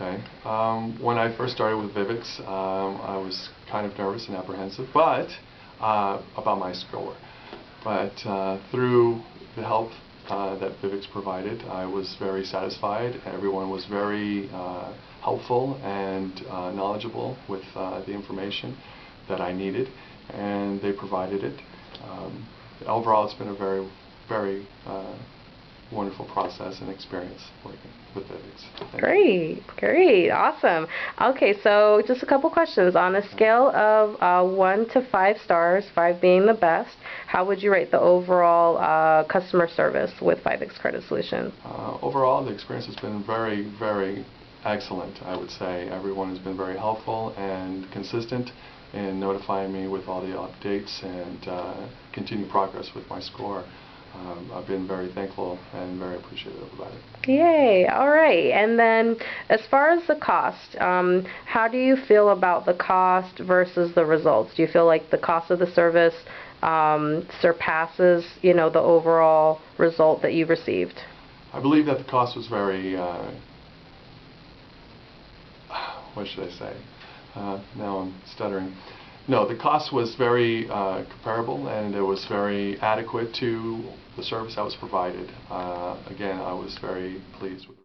Okay. When I first started with Vivix, I was kind of nervous and apprehensive, but about my score. But through the help that Vivix provided, I was very satisfied. Everyone was very helpful and knowledgeable with the information that I needed, and they provided it. Overall, it's been a very wonderful process and experience working with Vivix. Great, awesome. Okay, so just a couple questions. On a scale of 1 to 5 stars, 5 being the best, how would you rate the overall customer service with Vivix Credit Solutions? Overall, the experience has been very excellent, I would say. Everyone has been very helpful and consistent in notifying me with all the updates and continued progress with my score. I've been very thankful and very appreciative about it. Yay, all right. And then as far as the cost, how do you feel about the cost versus the results? Do you feel like the cost of the service surpasses, the overall result that you've received? I believe that the cost was very, what should I say? Now I'm stuttering. No, the cost was very comparable, and it was very adequate to the service that was provided. Again, I was very pleased with it.